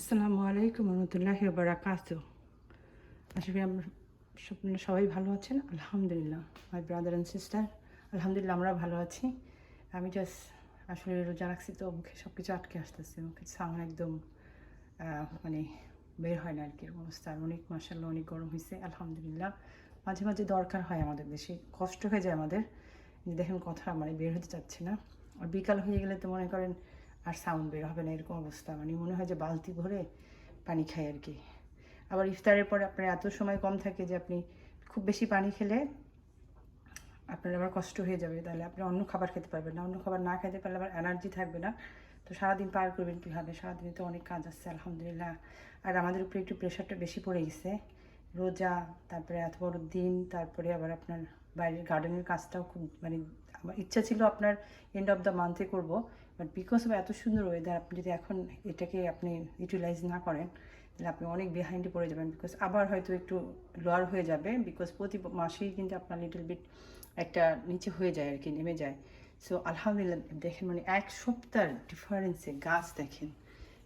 আসসালামু আলাইকুম রহমতুল্লাহি ওয়া বারাকাতুহু। আশা করি আমরা সবাই ভালো আছেন। আলহামদুলিল্লাহ, মাই ব্রাদার অ্যান্ড সিস্টার, আলহামদুলিল্লাহ আমরা ভালো আছি। আমি জাস্ট আসলে রোজা রাখছি তো মুখে সব কিছু আটকে আসতেছে, মুখে সাউন্ড একদম মানে বের হয় না আর কি, এরকম অবস্থা। আর অনেক মাশাআল্লাহ অনেক গরম হয়েছে আলহামদুলিল্লাহ। মাঝে মাঝে দরকার হয় আমাদের, বেশি কষ্ট হয়ে যায় আমাদের, দেখেন কথা মানে বের হতে চাচ্ছে না। আর বিকাল হয়ে গেলে তো মনে করেন আর সাউন্ড বের হবে না, এরকম অবস্থা। মানে মনে হয় যে বালতি ভরে পানি খাই আর কি। আবার ইফতারের পরে আপনার এত সময় কম থাকে যে আপনি খুব বেশি পানি খেলে আপনার আবার কষ্ট হয়ে যাবে, তাহলে আপনি অন্য খাবার খেতে পারবেন না, অন্য খাবার না খেতে পারলে আবার এনার্জি থাকবে না। তো সারাদিন পার করবেন কীভাবে? সারাদিনে তো অনেক কাজ আসছে আলহামদুলিল্লাহ। আর আমাদের উপরে একটু প্রেশারটা বেশি পড়ে গেছে, রোজা, তারপরে এত বড় দিন, তারপরে আবার আপনার বাইরের গার্ডেনের কাজটাও খুব মানে আমার ইচ্ছা ছিল আপনার এন্ড অফ দ্য মান্থে করবো, বাট বিকজ অফ এত সুন্দর ওয়েদার, আপনি যদি এখন এটাকে আপনি ইউটিলাইজ না করেন তাহলে আপনি অনেক বিহাইন্ডে পড়ে যাবেন। বিকজ আবার হয়তো একটু লোয়ার হয়ে যাবে, বিকজ প্রতি মাসেই কিন্তু আপনার লিটল বিট একটা নিচে হয়ে যায় আর কি, নেমে যায়। সো আলহামদুলিল্লাহ দেখেন, মানে এক সপ্তাহ ডিফারেন্সে গাছ দেখেন,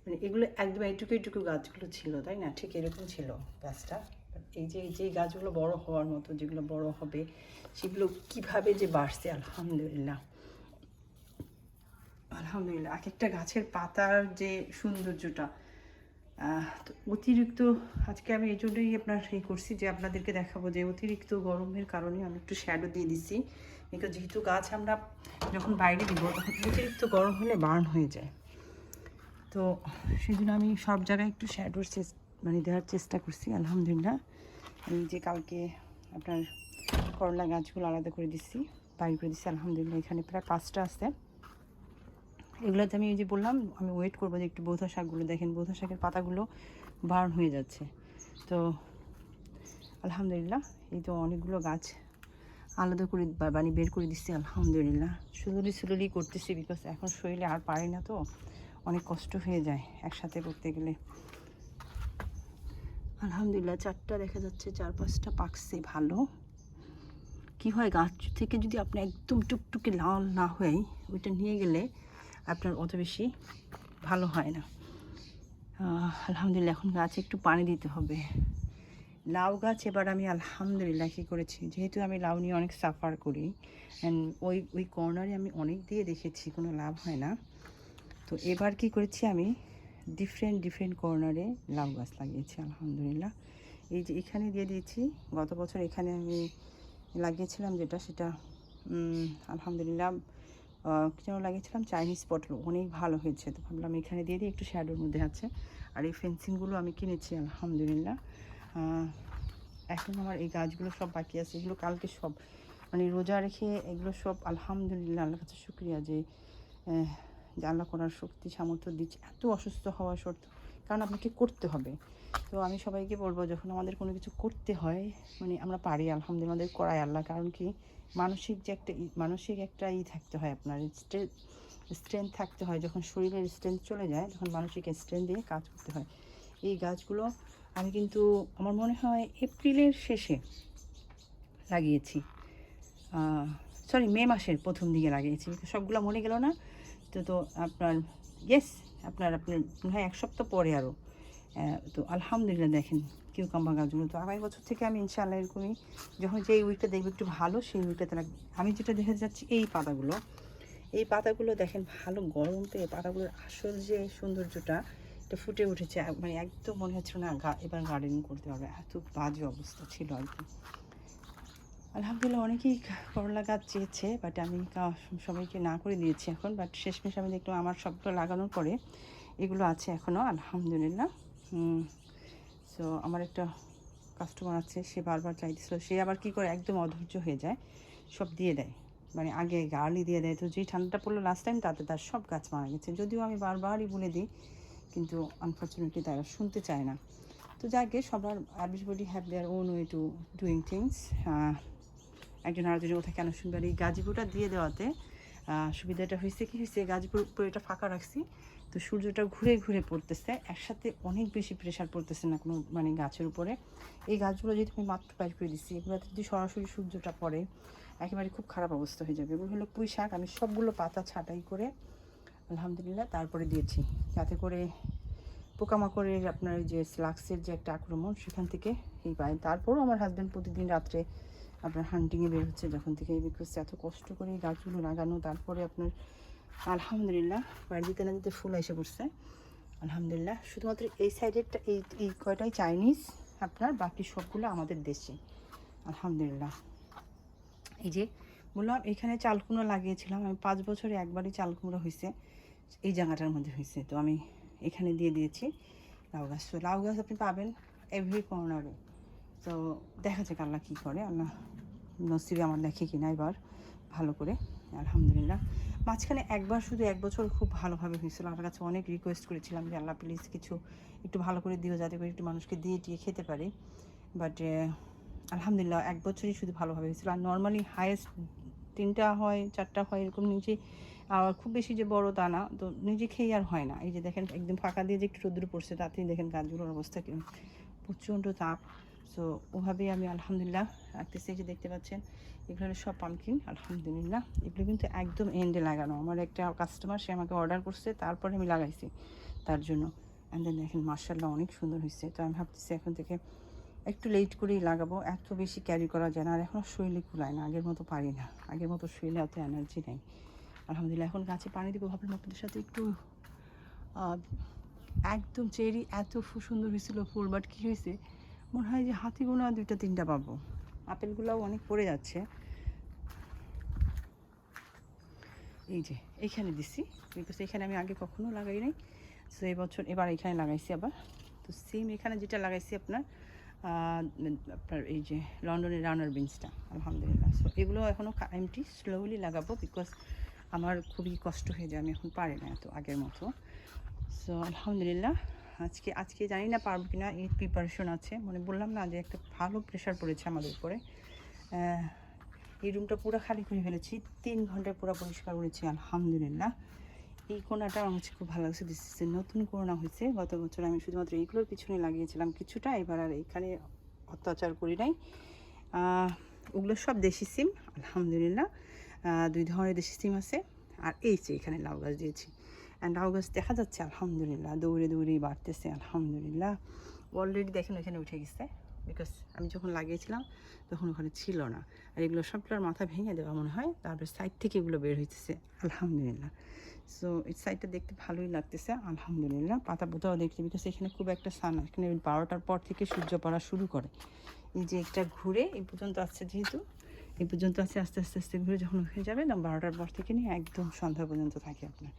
মানে এগুলো একদম এইটুকু এইটুকু গাছগুলো ছিল, তাই না? ঠিক এরকম ছিল গাছটা। এই যে গাছগুলো বড় হওয়ার মতো, যেগুলো বড় হবে সেগুলো কিভাবে যে বাড়ছে আলহামদুলিল্লাহ। আলহামদুলিল্লাহ এক একটা গাছের পাতার যে সৌন্দর্যটা, তো অতিরিক্ত আজকে আমি এই জন্যই আপনার করছি যে আপনাদেরকে দেখাবো যে অতিরিক্ত গরমের কারণে আমি একটু শ্যাডো দিয়ে দিচ্ছি। বিকজ যেহেতু গাছ আমরা যখন বাইরে দিব তখন অতিরিক্ত গরম হলে বার্ন হয়ে যায়, তো সেই জন্য আমি সব জায়গায় একটু শ্যাডোর মানে দেওয়ার চেষ্টা করছি আলহামদুলিল্লাহ। এই যে কালকে আপনার করলা গাছগুলো আলাদা করে দিচ্ছি, বাইর করে দিচ্ছি আলহামদুলিল্লাহ। এখানে প্রায় 5টা আছে। এগুলোতে আমি ওই যে বললাম আমি ওয়েট করবো যে একটু বৌথা শাকগুলো দেখেন, বৌথা শাকের পাতাগুলো বার্ন হয়ে যাচ্ছে। তো আলহামদুলিল্লাহ এই তো অনেকগুলো গাছ আলাদা করে মানে বের করে দিচ্ছি আলহামদুলিল্লাহ। স্লোলি করতেছি, বিকজ এখন শরীরে আর পারি না, তো অনেক কষ্ট হয়ে যায় একসাথে করতে গেলে। আলহামদুলিল্লাহ 4টা দেখা যাচ্ছে, 4-5টা পাকছে ভালো। কি হয়, গাছ থেকে যদি আপনি একদম টুকটুকে লাল না হয়ে ওইটা নিয়ে গেলে আপনার অত বেশি ভালো হয় না। আলহামদুলিল্লাহ এখন গাছে একটু পানি দিতে হবে। লাউ গাছ এবার আমি আলহামদুলিল্লাহ কী করেছি, যেহেতু আমি লাউ নিয়ে অনেক সাফার করি অ্যান্ড ওই কর্নারে আমি অনেক দিয়ে দেখেছি কোনো লাভ হয় না, তো এবার কি করেছি আমি ডিফারেন্ট কর্নারে লাউ গাছ লাগিয়েছি আলহামদুলিল্লাহ। এই যে এখানে দিয়ে দিয়েছি, গত বছর এখানে আমি লাগিয়েছিলাম যেটা সেটা আলহামদুলিল্লাহ কী যেন লাগিয়েছিলাম, চাইনিজ পটল, অনেক ভালো হয়েছে। তো ভাবলাম এখানে দিয়ে দিই, একটু শ্যাডোর মধ্যে আছে। আর এই ফেন্সিংগুলো আমি কিনেছি আলহামদুলিল্লাহ। এখন আমার এই গাছগুলো সব বাকি আছে, এগুলো কালকে সব মানে রোজা রেখে এগুলো সব আলহামদুলিল্লাহ আল্লাহর কাছে শুক্রিয়া যে আল্লাহ করার শক্তি সামর্থ্য দিচ্ছে। এত অসুস্থ হওয়া সত্ত্বেও, কারণ আপনাকে করতে হবে। তো আমি সবাইকে বলবো, যখন আমাদের কোনো কিছু করতে হয় মানে আমরা পারি আলহামদুলিল্লাহ, আমাদের করায় আল্লাহ। কারণ কি, মানসিক যে একটা মানসিক একটা থাকতে হয়, আপনার স্ট্রেংথ থাকতে হয়। যখন শরীরের স্ট্রেংথ চলে যায় তখন মানসিক স্ট্রেংথ দিয়ে কাজ করতে হয়। এই গাছগুলো আমি কিন্তু আমার মনে হয় এপ্রিলের শেষে লাগিয়েছি, সরি মে মাসের প্রথম দিকে লাগিয়েছি, সবগুলো মনে গেল না। তো আপনার ইয়েস আপনার মনে হয় 1 সপ্তাহ পরে আরও। তো আলহামদুলিল্লাহ দেখেন কিউকাম্বার গাছগুলো, তো আগামী বছর থেকে আমি ইনশাআল্লাহ এরকমই, যখন যে উইকটা দেখবো একটু ভালো সেই উইকটাতে লাগবে। আমি যেটা দেখে যাচ্ছি এই পাতাগুলো দেখেন ভালো গরম পেয়ে পাতাগুলোর আসল যে সৌন্দর্যটা এটা ফুটে উঠেছে, মানে একদম মনে হচ্ছে না এবার গার্ডেনিং করতে হবে, এত বাজে অবস্থা ছিল আর কি। আলহামদুলিল্লাহ অনেকেই করলা গাছ চেয়েছে, বাট আমি সবাইকে না করে দিয়েছি এখন। বাট শেষমেশ আমি দেখলাম আমার সবগুলো লাগানোর পরে এগুলো আছে এখনও আলহামদুলিল্লাহ। সো আমার একটা কাস্টমার আছে, সে বারবার চাইতেছিল, সে আবার কি করে একদম অধৈর্য হয়ে যায়, সব দিয়ে দেয়, মানে আগে গার্লি দিয়ে দেয়। তো যেই ঠান্ডাটা পড়লো লাস্ট টাইম, তাতে তার সব গাছ মারা গেছে, যদিও আমি বারবারই বলে দিই, কিন্তু আনফর্চুনেটলি তারা শুনতে চায় না। তো যাকে সবার everybody have their own way to doing things. একজন আরেকজনের কথা কেন শুনবে? আর এই গাছীপুরটা দিয়ে দেওয়াতে সুবিধাটা হয়েছে কি হয়েছে, গাছীপুর উপরে এটা ফাঁকা রাখছি, তো সূর্যটা ঘুরে ঘুরে পড়তেছে, একসাথে অনেক বেশি প্রেশার পড়তেছে না কোনো মানে গাছের উপরে। এই গাছগুলো যেহেতু আমি মাত্র বাইর করে দিচ্ছি, এগুলোতে যদি সরাসরি সূর্যটা পড়ে একেবারে খুব খারাপ অবস্থা হয়ে যাবে। এগুলো হলো পুঁই শাক, আমি সবগুলো পাতা ছাঁটাই করে আলহামদুলিল্লাহ তারপরে দিয়েছি, যাতে করে পোকামাকড়ের আপনার ওই যে স্লাক্সের যে একটা আক্রমণ, সেখান থেকে এই পায়। তারপরও আমার হাজব্যান্ড প্রতিদিন রাত্রে আপনার হান্টিংয়ে বের হচ্ছে যখন থেকে, বিকজ এত কষ্ট করে এই গাছগুলো লাগানো, তারপরে আপনার আলহামদুলিল্লাহ বাড়ি দিতে না দিতে ফুল এসে পড়ছে আলহামদুলিল্লাহ। শুধুমাত্র এই সাইডেরটা এই কয়টাই চাইনিজ আপনার, বাকি সবগুলো আমাদের দেশে আলহামদুলিল্লাহ। এই যে বললাম এখানে চাল কুমড়ো লাগিয়েছিলাম আমি, 5 বছরে একবারই চাল কুমড়ো হয়েছে এই জায়গাটার মধ্যে হয়েছে, তো আমি এখানে দিয়ে দিয়েছি লাউ গাছ। তো লাউ গাছ আপনি পাবেন এভরি কর্নারে। তো দেখা যাক আল্লাহ কী করে, আল্লাহ নসিবে আমার দেখে কিনা এবার ভালো করে আলহামদুলিল্লাহ। মাঝখানে একবার শুধু 1 বছর খুব ভালোভাবে হয়েছিল, আমার কাছে অনেক রিকোয়েস্ট করেছিলাম যে আল্লাহ প্লিজ কিছু একটু ভালো করে দিও, যাতে করে একটু মানুষকে দিয়ে টিয়ে খেতে পারি। বাট আলহামদুলিল্লাহ 1 বছরই শুধু ভালোভাবে হয়েছিল। আর নর্মালি হায়েস্ট 3টা হয় 4টা হয় এরকম, নিজে আর খুব বেশি যে বড় তা না, তো নিজে খেয়ে আর হয় না। এই যে দেখেন একদম ফাঁকা দিয়ে যে একটু রোদ্দুর পড়ছে, তাতেই দেখেন গাছগুলোর অবস্থা কি প্রচণ্ড তাপ। সো ওভাবেই আমি আলহামদুলিল্লাহ রাখতেছি। এই যে দেখতে পাচ্ছেন এগুলো সব পামকিন আলহামদুলিল্লাহ। এগুলো কিন্তু একদম এন্ডে লাগানো, আমার একটা কাস্টমার সে আমাকে অর্ডার করছে, তারপরে আমি লাগাইছি তার জন্য। অ্যান্ড দেন দেখেন মার্শাল্লাহ অনেক সুন্দর হয়েছে। তো আমি ভাবতেছি এখন থেকে একটু লেট করেই লাগাবো, এত বেশি ক্যারি করা যায় না। আর এখনও শরীরে কুলায় না, আগের মতো পারি না, আগের মতো শরীরে এত এনার্জি নেই আলহামদুলিল্লাহ। এখন গাছে পানি দেবো, ভাবলাম আপনাদের সাথে একটু একদম চেরি এত সুন্দর হয়েছিল ফুল, বাট কী হয়েছে মনে হয় যে হাতি গোনা 2টা 3টা পাবো। আপেলগুলোও অনেক পড়ে যাচ্ছে। এই যে এইখানে দিছি, বিকজ এখানে আমি আগে কখনো লাগাই নাই। সো এবার এখানে লাগাইছি আবার। তো সেম এখানে যেটা লাগাইছি আপনার আপনার এই যে লন্ডনের রানার বিনসটা আলহামদুলিল্লাহ। সো এগুলো এখনও এমটি স্লোলি লাগাবো, বিকজ আমার খুবই কষ্ট হয়ে যায়, আমি এখন পারি না এত আগের মতো। সো আলহামদুলিল্লাহ আজকে জানি না পারবো কিনা, এই প্রিপারেশন আছে, মানে বললাম না যে একটা ভালো প্রেশার পড়েছে আমাদের উপরে। এই রুমটা পুরো খালি করে ফেলেছি, 3 ঘন্টায় পুরো পরিষ্কার করেছি আলহামদুলিল্লাহ। এই কোনাটা আমার কাছে খুব ভালো লাগছে, দিস ইজ নতুন কোনা হয়েছে। গত বছর আমি শুধুমাত্র এইগুলোর পিছনে লাগিয়েছিলাম কিছুটা, এবার আর এখানে অত্যাচার করি নাই। ওগুলো সব দেশি সিম আলহামদুলিল্লাহ, 2 ধরনের দেশি সিম আছে। আর এই যে এখানে লাউ গাছ দিয়েছি, অ্যান্ড লাউ গাছ দেখা যাচ্ছে আলহামদুলিল্লাহ দৌড়ে দৌড়েই বাড়তেছে আলহামদুলিল্লাহ। অলরেডি দেখেন ওইখানে উঠে গেছে, বিকজ আমি যখন লাগিয়েছিলাম তখন ওখানে ছিল না। আর এগুলো সবগুলোর মাথা ভেঙে দেওয়া মনে হয়, তারপরে সাইড থেকে এগুলো বের হইতেছে আলহামদুলিল্লাহ। সো এই সাইডটা দেখতে ভালোই লাগতেছে আলহামদুলিল্লাহ। পাতা পোতাও দেখতে, বিকজ এখানে খুব একটা সান, এখানে 12টার পর থেকে সূর্য পড়া শুরু করে। এই যে একটা ঘুরে এই পর্যন্ত আসছে, যেহেতু এই পর্যন্ত আছে, আস্তে আস্তে আস্তে ঘুরে যখন হয়ে যাবে তখন 12টার পর থেকে নিয়ে একদম সন্ধ্যা পর্যন্ত থাকে আপনার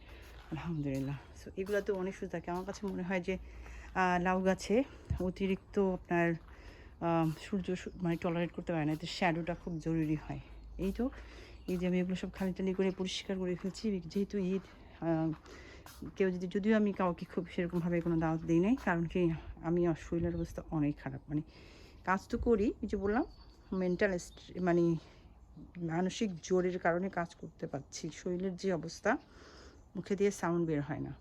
আলহামদুলিল্লাহ। সো এগুলোতে অনেক সুন্দর থাকে। আমার কাছে মনে হয় যে লাউ গাছে অতিরিক্ত আপনার সূর্য মানে টলারেট করতে পারে না, এতে শ্যাডোটা খুব জরুরি হয়। এই তো এই যে আমি এগুলো সব খালি টালি করে পরিষ্কার করে ফেলছি, যেহেতু ঈদ। কেউ যদিও আমি কাউকে খুব সেরকমভাবে কোনো দাওয়াত দিই নাই, কারণ কি আমি শরীরের অবস্থা অনেক খারাপ, মানে কাজ তো করি, এই যে বললাম মেন্টাল মানে মানসিক জোরের কারণে কাজ করতে পারছি, শরীরের যে অবস্থা মুখে দিয়ে সাউন্ড বের হয় না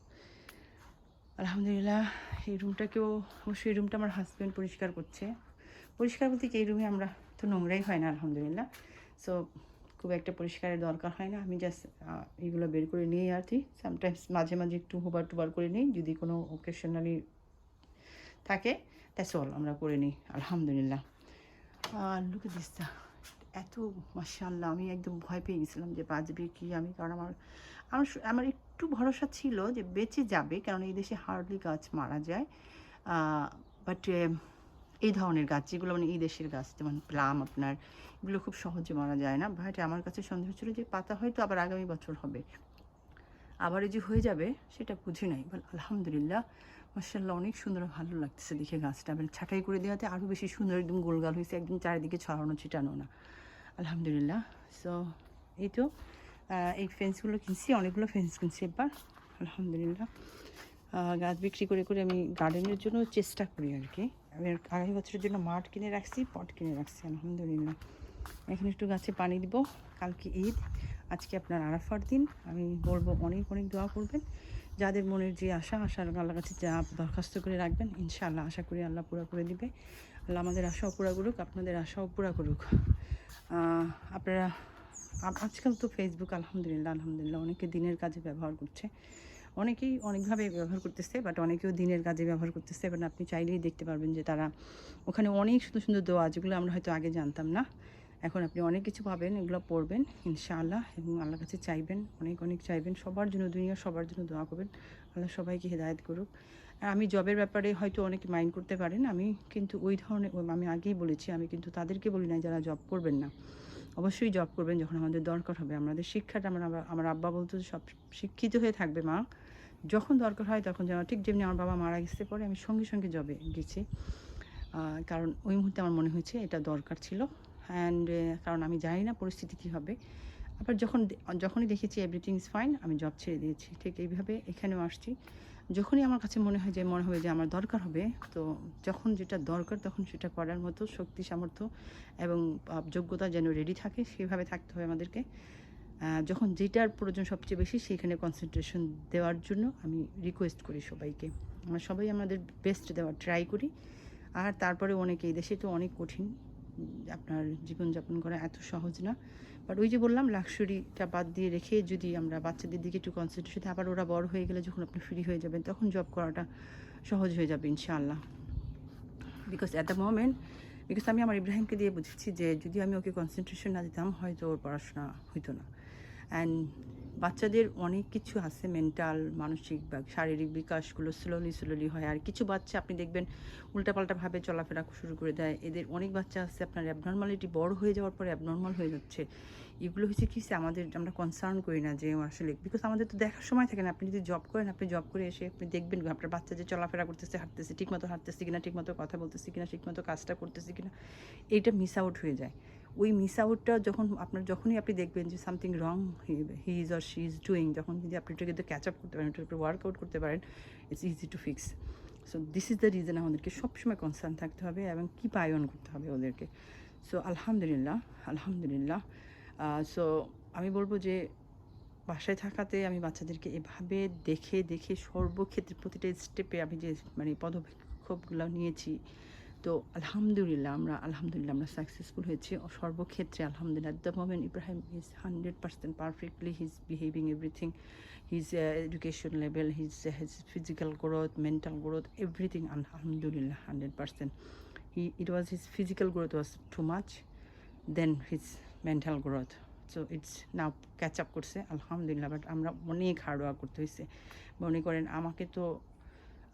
আলহামদুলিল্লাহ। এই রুমটাকেও অবশ্যই, এই রুমটা আমার হাজব্যান্ড পরিষ্কার করছে। পরিষ্কার বলতে কি এই রুমে আমরা তো নোংরাই হয় না আলহামদুলিল্লাহ। সো খুব একটা পরিষ্কারের দরকার হয় না, আমি জাস্ট এইগুলো বের করে নিই আর কি। সামটাইমস মাঝে মাঝে একটু হুবার টুবার করে নিই, যদি কোনো ওকেশনালি থাকে, দ্যাটস অল, আমরা করে নিই আলহামদুলিল্লাহ। লুকে দিস্তা এত মাশাআল্লাহ, আমি একদম ভয় পেয়ে গেছিলাম যে বাঁচবে কি আমি, কারণ আমার একটু ভরসা ছিল যে বেঁচে যাবে, কারণ এই দেশে হার্ডলি গাছ মারা যায়। বাট এই ধরনের গাছ যেগুলো মানে এই দেশের গাছ, যেমন প্লাম আপনার, এগুলো খুব সহজে মারা যায় না। বাট আমার কাছে সন্দেহ ছিল যে পাতা হয়তো আবার আগামী বছর হবে, আবার এই যে হয়ে যাবে সেটা বুঝি নাই। বল আলহামদুলিল্লাহ মাশাআল্লাহ অনেক সুন্দর, ভালো লাগতেছে দেখে গাছটা। মানে ছাঁটাই করে দেওয়াতে আরও বেশি সুন্দর, একদম গোলগাল হয়েছে, একদম চারিদিকে ছড়ানো ছিটানো না আলহামদুলিল্লাহ। সো এই তো এই ফেন্সগুলো কিনছি, অনেকগুলো ফেন্স কিনছি এবার আলহামদুলিল্লাহ। গাছ বিক্রি করে করে আমি গার্ডেনের জন্য চেষ্টা করি আর কি। আমি আগামী বছরের জন্য মাঠ কিনে রাখছি, পট কিনে রাখছি আলহামদুলিল্লাহ। এখন একটু গাছে পানি দিব, কালকে ঈদ, আজকে আপনার আরাফার দিন। আমি বলবো অনেক অনেক দোয়া করবেন, যাদের মনের যে আশার আল্লাহর কাছে যা দরখাস্ত করে রাখবেন, ইনশাআল্লাহ আশা করি আল্লাহ পুরা করে দিবে। আল্লাহ আমাদের আশাও পুরা করুক, আপনাদের আশাও পুরা করুক। আপনারা আজকাল তো ফেসবুক আলহামদুলিল্লাহ অনেকে দিনের কাজে ব্যবহার করছে, অনেকেই অনেকভাবে ব্যবহার করতেছে, বাট অনেকেও দিনের কাজে ব্যবহার করতেছে। এবং আপনি চাইলেই দেখতে পারবেন যে তারা ওখানে অনেক সুন্দর সুন্দর দোয়া, যেগুলো আমরা হয়তো আগে জানতাম না। এখন আপনি অনেক কিছু পাবেন, এগুলো পড়বেন ইনশাআল্লাহ, এবং আল্লাহর কাছে চাইবেন, অনেক অনেক চাইবেন। সবার জন্য, দুনিয়া সবার জন্য দোয়া করবেন। আল্লাহ সবাইকে হেদায়েত করুক। আর আমি জবের ব্যাপারে হয়তো অনেকে মাইন্ড করতে পারেন, আমি কিন্তু ওই ধরনের, আমি আগেই বলেছি, আমি কিন্তু তাদেরকে বলি না যারা জব করবেন না। অবশ্যই জব করবেন যখন আমাদের দরকার হবে। আমাদের শিক্ষাটা, আমার আব্বা বলতো যে সব শিক্ষিত হয়ে থাকবে মা, যখন দরকার হয় তখন যাওয়া। ঠিক যেমনি আমার বাবা মারা গেছে পরে আমি সঙ্গে সঙ্গে জবে গেছি, কারণ ওই মুহূর্তে আমার মনে হয়েছে এটা দরকার ছিল। অ্যান্ড কারণ আমি জানি না পরিস্থিতি কী হবে। আবার যখনই দেখেছি এভরিথিং ইজ ফাইন, আমি জব ছেড়ে দিয়েছি। ঠিক এইভাবে এখানেও আসছি। যখনই আমার কাছে মনে হবে যে আমার দরকার হবে, তো যখন যেটা দরকার তখন সেটা করার মতো শক্তি, সামর্থ্য এবং যোগ্যতা যেন রেডি থাকে, সেভাবে থাকতে হবে আমাদেরকে। যখন যেটার প্রয়োজন সবচেয়ে বেশি, সেইখানে কনসেন্ট্রেশন দেওয়ার জন্য আমি রিকোয়েস্ট করি সবাইকে। আমরা সবাই আমাদের বেস্ট দেওয়ার ট্রাই করি। আর তারপরে অনেকে, এই দেশে তো অনেক কঠিন, আপনার জীবনযাপন করা এত সহজ না। বাট ওই যে বললাম, লাক্সারিটা বাদ দিয়ে রেখে যদি আমরা বাচ্চাদের দিকে একটু কনসেন্ট্রেশন, আবার ওরা বড় হয়ে গেলে যখন আপনি ফ্রি হয়ে যাবেন, তখন জব করাটা সহজ হয়ে যাবে ইনশাআল্লাহ। Because at the moment, because আমি আমার ইব্রাহিমকে দিয়ে বুঝেছি যে যদি আমি ওকে কনসেন্ট্রেশন না দিতাম, হয়তো ওর পড়াশোনা হইতো না। অ্যান্ড বাচ্চাদের অনেক কিছু আছে, মেন্টাল, মানসিক বা শারীরিক বিকাশগুলো স্লোলি হয়। আর কিছু বাচ্চা আপনি দেখবেন উল্টাপাল্টাভাবে চলাফেরা শুরু করে দেয়। এদের অনেক বাচ্চা আছে আপনার অ্যাবনর্মালিটি বড় হয়ে যাওয়ার পরে অ্যাবনর্মাল হয়ে যাচ্ছে। এগুলো হচ্ছে কি, আমরা কনসার্ন করি না যে আসলে, বিকজ আমাদের তো দেখার সময় থাকে না। আপনি যদি জব করেন, আপনি জব করে এসে আপনি দেখবেন আপনার বাচ্চা যে চলাফেরা করতেছে, হাঁটতেছে, ঠিকমতো হাঁটতেছে কিনা, ঠিকমতো কথা বলতেছে কিনা, ঠিকমতো কাজটা করতেছে কিনা, এইটা মিস আউট হয়ে যায়। ওই মিস আউটটা যখনই আপনি দেখবেন যে something wrong he is or she is doing, তখন যদি আপনি এটাকে ক্যাচ আপ করতে পারেন, এটার উপরে ওয়ার্কআউট করতে পারেন, it's easy to fix. So this is the reason আমাদেরকে সবসময় কনসার্ন থাকতে হবে এবং কী পায়ন করতে হবে ওদেরকে। সো আলহামদুলিল্লাহ। সো আমি বলবো যে বাসায় থাকাতে আমি বাচ্চাদেরকে এভাবে দেখে দেখে সর্বক্ষেত্রে প্রতিটা স্টেপে আমি যে পদক্ষেপগুলো নিয়েছি, তো আলহামদুলিল্লাহ আমরা সাকসেসফুল হয়েছি সর্বক্ষেত্রে আলহামদুলিল্লাহ। The moment Ibrahim is 100% perfectly, he is behaving everything, his education level, his physical growth, mental growth, everything আলহামদুলিল্লাহ 100%. It was his physical growth was too much, then his mental growth. So it's now catch up করছে আলহামদুলিল্লাহ। But আমরা অনেক hard work করতে হয়েছে। মনে করেন আমাকে তো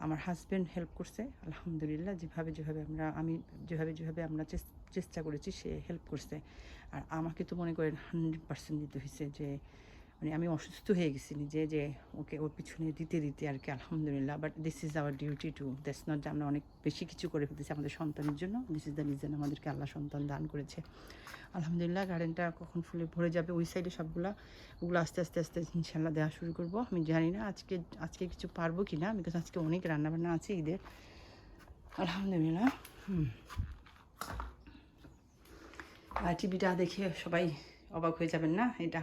আমার হাজব্যান্ড হেল্প করছে আলহামদুলিল্লাহ, আমি যেভাবে আমরা চেষ্টা করেছি, সে হেল্প করছে। আর আমাকে তো মনে করেন 100% দিতে হয়েছে, যে মানে আমি অসুস্থ হয়ে গেছি নিজে, যে ওকে ওর পিছনে দিতে আর কি আলহামদুলিল্লাহ। But this is our duty to, that's not যে আমরা অনেক বেশি কিছু করে ফেলতেছি আমাদের সন্তানের জন্য। দিস ইজ দ্য রিজন আমাদেরকে আল্লাহ সন্তান দান করেছে আলহামদুলিল্লাহ। গার্ডেনটা কখন ফুলে ভরে যাবে, ওই সাইডে ওগুলো আস্তে আস্তে ইনশাল্লাহ দেওয়া শুরু করবো। আমি জানি না আজকে কিছু পারবো কি না, বিকজ আজকে অনেক রান্নাবান্না আছে ঈদের আলহামদুলিল্লাহ। আর টিভিটা দেখে সবাই অবাক হয়ে যাবেন না, এটা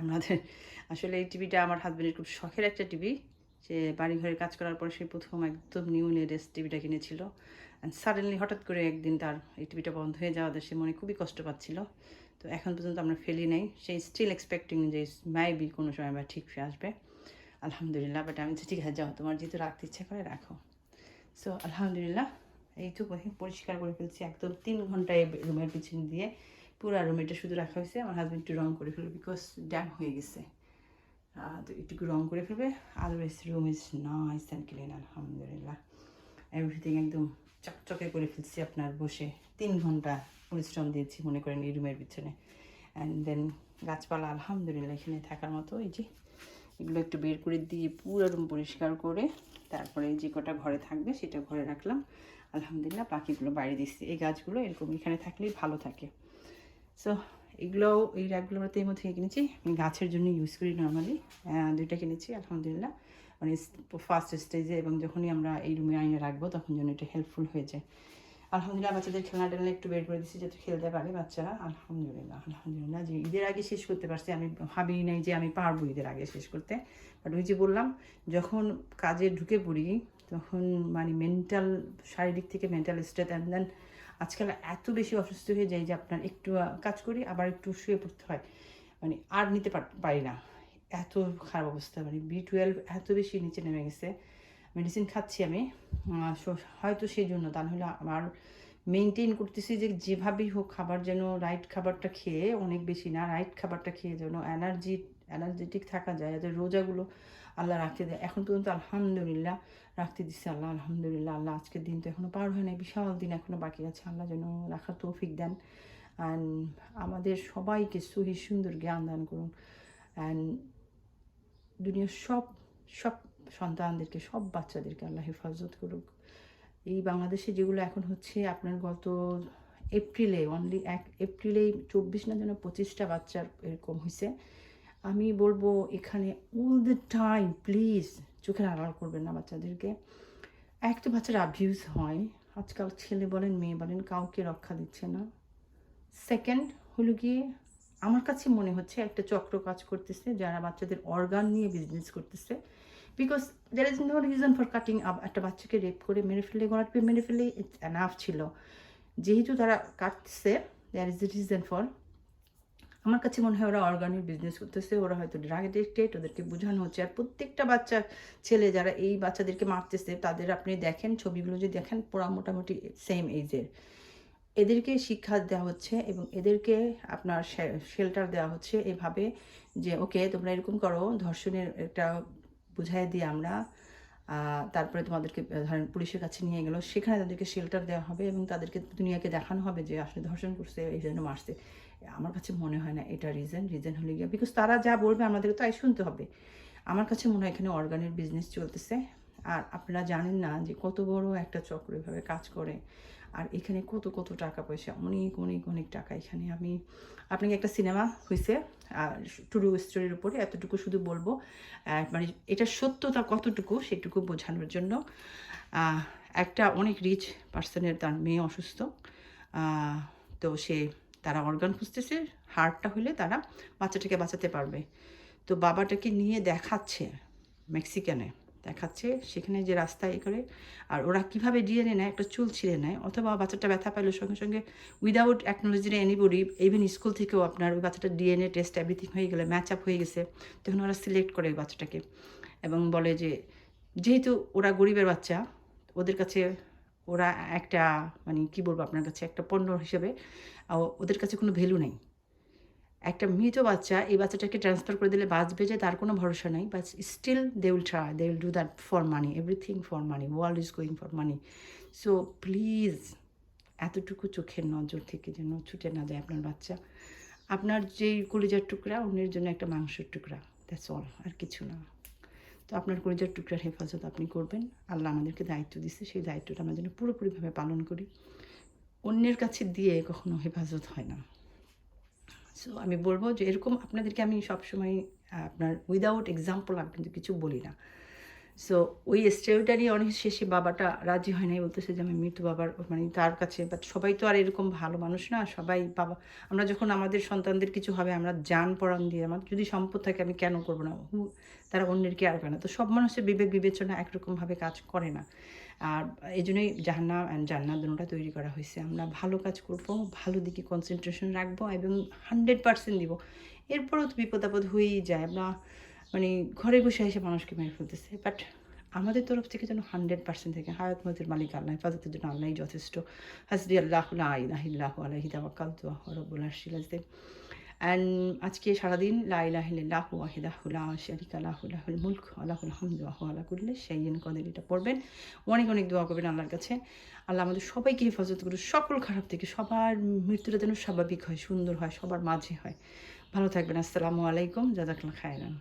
আসলে এই টিভিটা আমার হাজব্যান্ডের খুব শখের একটা টিভি। সে বাড়িঘরের কাজ করার পর সে প্রথম একদম নিউ লেটেস্ট টিভিটা কিনেছিল। অ্যান্ড সাডেনলি হঠাৎ করে একদিন তার এই টিভিটা বন্ধ হয়ে যাওয়াতে সে মনে খুবই কষ্ট পাচ্ছিল। তো এখন পর্যন্ত আমরা ফেলি নাই, সে স্টিল এক্সপেক্টিং যে মাইবি কোনো সময় আবার ঠিক ফিরে আসবে আলহামদুলিল্লাহ। বাট আমি ঠিক আছে, যাও, তোমার যেহেতু রাখতে ইচ্ছা করে রাখো। সো আলহামদুলিল্লাহ, এইটুকু পরিষ্কার করে ফেলছি একদম 3 ঘন্টায় রুমের পিছনে দিয়ে পুরা রুম এটা শুধু রাখা হয়েছে। আমার হাজব্যান্ড একটু রং করে ফেলবে, বিকজ ড্যাম হয়ে গেছে, তো একটু রং করে ফেলবে। Otherwise room is nice and clean আলহামদুলিল্লাহ। এভরিথিং একদম চকচকে করে ফেলছি। আপনার বসে 3 ঘন্টা পরিশ্রম দিয়েছি মনে করেন এই রুমের পিছনে। অ্যান্ড দেন গাছপালা আলহামদুলিল্লাহ এখানে থাকার মতো। এই যে এগুলো একটু বের করে দিয়ে পুরো রুম পরিষ্কার করে তারপরে যে কটা ঘরে থাকবে সেটা ঘরে রাখলাম আলহামদুলিল্লাহ। বাকিগুলো বাইরে দিচ্ছি। এই গাছগুলো এরকম এখানে থাকলেই ভালো থাকে। সো এই র্যাকগুলো আমরা তেমন থেকে কিনেছি, আমি গাছের জন্য ইউজ করি নর্মালি। 2টা কিনেছি আলহামদুলিল্লাহ, মানে ফার্স্ট স্টেজে, এবং যখনই আমরা এই রুমে আইনে রাখবো তখন যেন এটা হেল্পফুল হয়ে যায় আলহামদুলিল্লাহ। বাচ্চাদের খেলনা টেলনা একটু বের করে দিচ্ছি যাতে খেলতে পারে বাচ্চারা আলহামদুলিল্লাহ। যে ঈদের আগে শেষ করতে পারছি, আমি ভাবি নাই যে আমি পারবো ঈদের আগে শেষ করতে। বাট ওই যে বললাম, যখন কাজে ঢুকে পড়ি তখন মানে শারীরিক থেকে মেন্টাল স্টেট, অ্যান্ড দেন আজকাল এত বেশি অসুস্থ হয়ে যায় যে আপনার একটু কাজ করি আবার একটু শুয়ে পড়তে হয়, মানে আর নিতে পারি না। এত খারাপ অবস্থা, মানে B12 এত বেশি নিচে নেমে গেছে। মেডিসিন খাচ্ছি আমি, হয়তো সেই জন্য, তা নাহলে আমার মেনটেন করতেছি যে যেভাবেই হোক খাবার যেন রাইট খাবারটা খেয়ে, অনেক বেশি না, রাইট খাবারটা খেয়ে যেন এনার্জেটিক থাকা যায়, যাতে রোজাগুলো আল্লাহ রাখতে দেয়। এখন পর্যন্ত আলহামদুলিল্লাহ রাখতে দিচ্ছে আল্লাহ, আলহামদুলিল্লাহ। আল্লাহ আজকের দিন তো এখনও পার হয় নাই, বিশাল দিন এখনও বাকি আছে। আল্লাহ যেন রাখার তৌফিক দেন, অ্যান্ড আমাদের সবাইকে সহি সুন্দর জ্ঞান দান করুন, অ্যান্ড দুনিয়ার সব সব সন্তানদেরকে, সব বাচ্চাদেরকে আল্লাহ হেফাজত করুক। এই বাংলাদেশে যেগুলো এখন হচ্ছে, আপনার গত এপ্রিলে, অনলি 1 এপ্রিলে 24 না যেন 25টা বাচ্চার এরকম হয়েছে। আমি বলবো এখানে অল দ্য টাইম প্লিজ চোখের আড়াল করবেন না বাচ্চাদেরকে। একটা বাচ্চার অ্যাবিউজ হয়, আজকাল ছেলে বলেন মেয়ে বলেন কাউকে রক্ষা দিচ্ছে না। সেকেন্ড হলো গিয়ে, আমার কাছে মনে হচ্ছে একটা চক্র কাজ করতেছে যারা বাচ্চাদের অর্গান নিয়ে বিজনেস করতেছে। Because there is no reason for cutting up. একটা বাচ্চাকে রেপ করে মেরে ফেলে, গলাট পেয়ে মেরে ফেলে, ইটস এনাফ ছিল। যেহেতু তারা কাটতেছে, there is a reason for. আমার কাছে মনে হয় ওরা অর্গানিক বিজনেস করতেছে, ওরা হয়তো ড্রাগ এডিক্টেড, ওদেরকে বোঝানো হচ্ছে। আর প্রত্যেকটা বাচ্চা ছেলে যারা এই বাচ্চাদেরকে মারতেছে, তাদের আপনি দেখেন ছবিগুলো, যদি দেখেন পুরা মোটামুটি সেম এজের। এদেরকে শিক্ষা দেওয়া হচ্ছে এবং এদেরকে আপনার শেল্টার দেওয়া হচ্ছে এভাবে যে ওকে তোমরা এরকম করো, ধর্ষণের একটা বুঝাই দিয়ে আমরা, তারপরে তোমাদেরকে ধরেন পুলিশের কাছে নিয়ে গেলো, সেখানে তাদেরকে শেল্টার দেওয়া হবে এবং তাদেরকে দুনিয়াকে দেখানো হবে যে আসলে ধর্ষণ করছে, এই জন্য মারছে। আমার কাছে মনে হয় না এটা রিজন হলে গিয়ে, বিকজ তারা যা বলবে আমাদেরকে তাই শুনতে হবে। আমার কাছে মনে হয় এখানে অর্গানের বিজনেস চলতেছে। আর আপনারা জানেন না যে কত বড় একটা চক্র এভাবে কাজ করে, আর এখানে কত কত টাকা পয়সা, অনেক অনেক অনেক টাকা এখানে। আমি আপনাকে একটা সিনেমা হয়েছে ট্রু স্টোরির উপরে, এতটুকু শুধু বলবো, মানে এটা সত্যতা কতটুকু সেটুকু বোঝানোর জন্য। একটা অনেক রিচ পার্সনের তার মেয়ে অসুস্থ, তো তারা অর্গান খুঁজতেছে, হার্টটা হলে তারা বাচ্চাটাকে বাঁচাতে পারবে। তো বাবাটাকে নিয়ে দেখাচ্ছে মেক্সিকানে, দেখাচ্ছে সেখানে যে রাস্তায় করে, আর ওরা কীভাবে ডিএনএ নেয়, একটা চুল ছিঁড়ে নেয়, অথবা বাচ্চাটা ব্যথা পাইলো সঙ্গে সঙ্গে উইদাউট অ্যাকনোলজিং এনিবডি, ইভেন স্কুল থেকেও আপনার ওই বাচ্চাটার ডিএনএ টেস্ট এভরিথিং হয়ে গেলে, ম্যাচ আপ হয়ে গেছে, তখন ওরা সিলেক্ট করে ওই বাচ্চাটাকে এবং বলে যে যেহেতু ওরা গরিবের বাচ্চা, ওদের কাছে ওরা একটা, মানে কী বলবো আপনার কাছে, একটা পণ্য হিসেবে ওদের কাছে কোনো ভ্যালু নেই। একটা মৃত বাচ্চা, এই বাচ্চাটাকে ট্রান্সফার করে দিলে বাঁচবে যে তার কোনো ভরসা নেই, but still they will try, they will do that for money, everything for money, world is going for money. So please এতটুকু চোখের নজর থেকে যেন ছুটে না যায় আপনার বাচ্চা। আপনার যেই কলিজার টুকরা, অন্যের জন্য একটা মাংসের টুকরা, দ্যাটস অল, আর কিছু না। তো আপনার কলিজার টুকরার হেফাজত আপনি করবেন। আল্লাহ আমাদেরকে দায়িত্ব দিচ্ছে, সেই দায়িত্বটা আমরা যেন পুরোপুরিভাবে পালন করি। অন্যের কাছে দিয়ে কখনো হেফাজত হয় না। সো আমি বলবো যে এরকম আপনাদেরকে আমি সবসময় আপনার উইদাউট এক্সাম্পল আমি কিন্তু কিছু বলি না। সো ওই স্টোরিটা নিয়ে অনেক শেষে বাবাটা রাজি হয় নাই, বলতেছে যে আমি মৃত বাবার, মানে তার কাছে, বাট সবাই তো আর এরকম ভালো মানুষ না। সবাই বাবা, আমরা যখন আমাদের সন্তানদের কিছু হবে, আমরা জান পরাণ দিয়ে, আমার যদি সম্পদ থাকে আমি কেন করবো না, তারা অন্যের কেয়ার করে না। তো সব মানুষের বিবেক বিবেচনা একরকমভাবে কাজ করে না। আর এই জন্যই জাহান্নাম অ্যান্ড জান্নাত দুটোটা তৈরি করা হয়েছে। আমরা ভালো কাজ করবো, ভালো দিকে কনসেন্ট্রেশন রাখবো এবং 100% দিব। এরপরও তো বিপদ আপদ হয়েই যায়, আমরা মানে ঘরে বসে এসে মানুষকে মেরে ফেলতেছে, বাট আমাদের তরফ থেকে যেন 100% থেকে। হায়াত মতের মালিক আল্লাহ, হেফাজতের জন্য আল্লাহই যথেষ্ট। হাসবি আল্লাহ লা ইলাহা ইল্লাহু আলাইহি তাওয়াক্কালতু ওয়া হুয়া রাব্বুল আরশিল আযীম। অ্যান্ড আজকে সারাদিন লা ইলাহা ইল্লাল্লাহু ওয়াহদাহু লা শারীকা লাহু লাহুল মুলক ওয়া লাহুল হামদু ওয়া হুয়া আলা কুল্লি শাইইন কাদির। এটা পড়বেন, অনেক অনেক দোয়া করবেন আল্লাহর কাছে। আল্লাহ আমাদের সবাইকে হেফাজত করুন সকল খারাপ থেকে। সবার মৃত্যুটা যেন স্বাভাবিক হয়, সুন্দর হয়, সবার মাঝে হয়। ভালো থাকবেন। আসসালামু আলাইকুম, জাযাকাল্লাহু খায়রান।